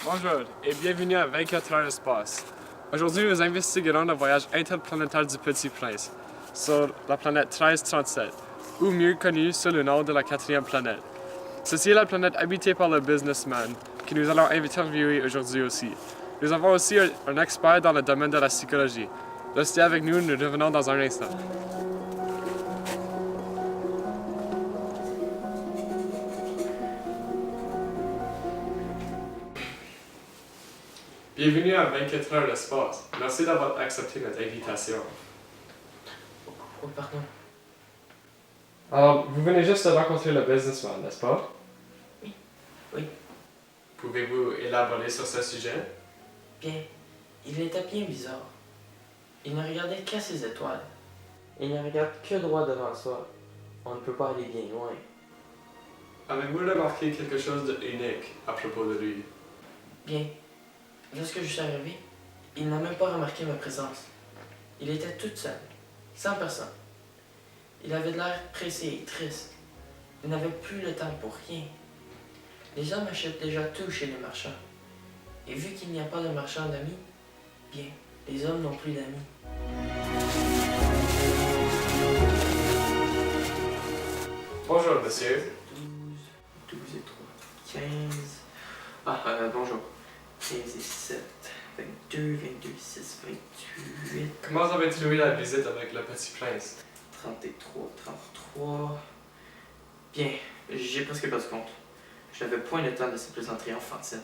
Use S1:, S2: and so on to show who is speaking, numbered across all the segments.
S1: Bonjour et bienvenue à 24 heures d'espace. Aujourd'hui, nous investiguerons le voyage interplanétaire du Petit Prince sur la planète 1337, ou mieux connue sous le nom de la quatrième planète. Ceci est la planète habitée par le businessman que nous allons interviewer aujourd'hui aussi. Nous avons aussi un expert dans le domaine de la psychologie. Restez avec nous, nous revenons dans un instant. Bienvenue à 24 heures d'espace. Merci d'avoir accepté notre invitation.
S2: Oh, pardon.
S1: Alors, vous venez juste de rencontrer le businessman, n'est-ce pas?
S2: Oui.
S1: Pouvez-vous élaborer sur ce sujet?
S2: Bien. Il était bien bizarre. Il ne regardait qu'à ses étoiles. Il ne regarde que droit devant soi. On ne peut pas aller bien loin.
S1: Avez-vous remarqué quelque chose d'unique à propos de lui?
S2: Bien. Lorsque je suis arrivé, il n'a même pas remarqué ma présence. Il était tout seul, sans personne. Il avait de l'air pressé et triste. Il n'avait plus le temps pour rien. Les hommes achètent déjà tout chez les marchands. Et vu qu'il n'y a pas de marchand d'amis, bien, les hommes n'ont plus d'amis.
S1: Bonjour, monsieur.
S2: 12 et 3, 15... bonjour. 15 et 7, 22, 22, 6, 28...
S1: Comment avez-vous trouvé la visite avec le Petit Prince?
S2: 33, 33... Bien, j'ai presque perdu compte. Je n'avais point le temps de ces plaisanteries enfantines.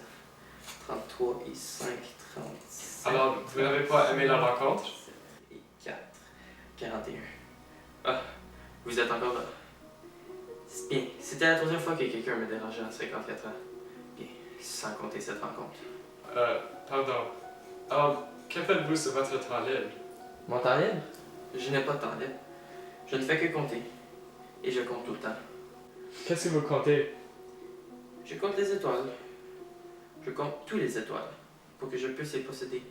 S2: 33 et 5, 35...
S1: Alors, vous n'avez pas aimé la rencontre?
S2: 7 et 4, 41... Ah, vous êtes encore là. Bien, c'était la troisième fois que quelqu'un me dérangeait en 54 ans. Bien, sans compter cette rencontre.
S1: Pardon. Alors, que faites-vous sur votre temps libre?
S2: Mon temps libre? Je n'ai pas de temps libre. Je ne fais que compter. Et je compte tout le temps.
S1: Qu'est-ce que vous comptez?
S2: Je compte les étoiles. Je compte tous les étoiles pour que je puisse les posséder.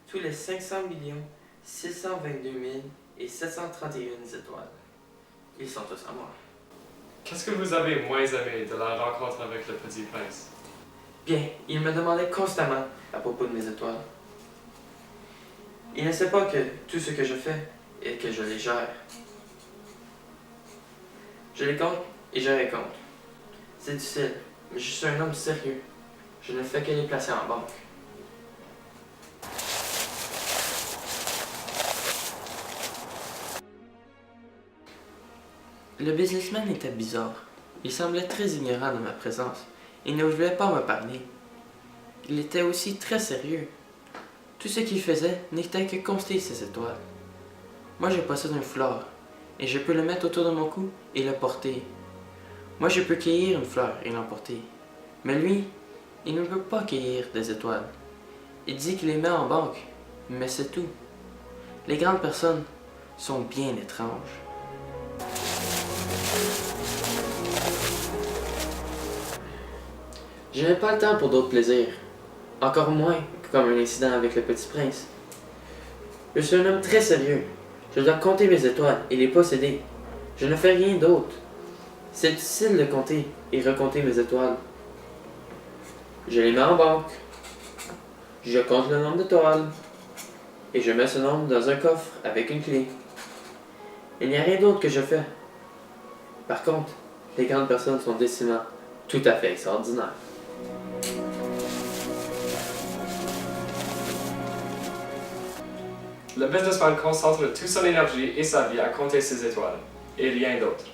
S2: Tous les 500 622 731 étoiles. Ils sont tous à moi.
S1: Qu'est-ce que vous avez moins aimé de la rencontre avec le Petit Prince?
S2: Bien, il me demandait constamment à propos de mes étoiles. Il ne sait pas que tout ce que je fais est que je les gère. Je les compte et je les compte. C'est difficile, mais je suis un homme sérieux. Je ne fais que les placer en banque. Le businessman était bizarre. Il semblait très ignorant de ma présence. Il ne voulait pas me parler. Il était aussi très sérieux. Tout ce qu'il faisait n'était que compter ses étoiles. Moi, je possède un foulard, et je peux le mettre autour de mon cou et le porter. Moi, je peux cueillir une fleur et l'emporter. Mais lui, il ne peut pas cueillir des étoiles. Il dit qu'il les met en banque, mais c'est tout. Les grandes personnes sont bien étranges. Je n'ai pas le temps pour d'autres plaisirs. Encore moins que comme un incident avec le Petit Prince. Je suis un homme très sérieux. Je dois compter mes étoiles et les posséder. Je ne fais rien d'autre. C'est difficile de compter et recompter mes étoiles. Je les mets en banque. Je compte le nombre d'étoiles. Et je mets ce nombre dans un coffre avec une clé. Il n'y a rien d'autre que je fais. Par contre, les grandes personnes sont décidément tout à fait extraordinaires.
S1: Le businessman concentre toute son énergie et sa vie à compter ses étoiles, et rien d'autre.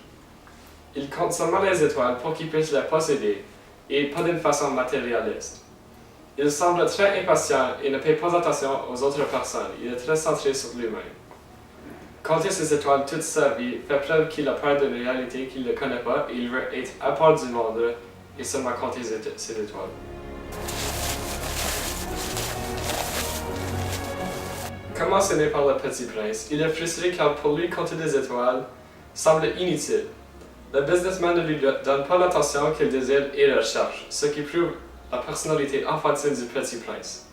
S1: Il compte seulement les étoiles pour qu'il puisse les posséder, et pas d'une façon matérialiste. Il semble très impatient et ne paie pas attention aux autres personnes, il est très centré sur lui-même. Compter ses étoiles toute sa vie fait preuve qu'il a peur d'une réalité qu'il ne connaît pas et il veut être à part du monde et seulement compter ses étoiles. Commencé par le Petit Prince, il est frustré car pour lui compter des étoiles semble inutile. Le businessman ne lui donne pas l'attention qu'il désire et recherche, ce qui prouve la personnalité enfantine du Petit Prince.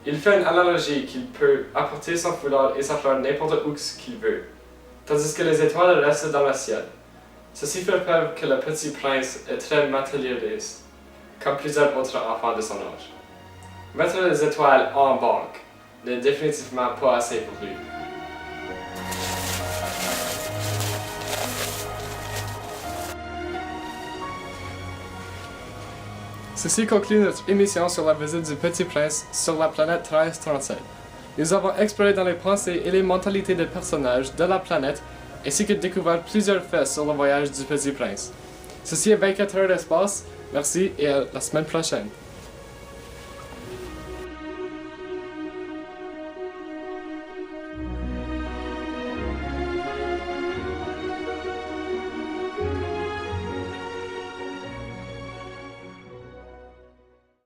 S1: Il fait une analogie qu'il peut apporter son foulard et sa fleur n'importe où qu'il veut, tandis que les étoiles restent dans le ciel. Ceci fait preuve que le Petit Prince est très matérialiste, comme plusieurs autres enfants de son âge. Mettre les étoiles en banque n'est définitivement pas assez pour lui. Ceci conclut notre émission sur la visite du Petit Prince sur la planète 1337. Nous avons exploré dans les pensées et les mentalités des personnages de la planète, ainsi que découvert plusieurs faits sur le voyage du Petit Prince. Ceci est 24 heures d'espace. Merci et à la semaine prochaine.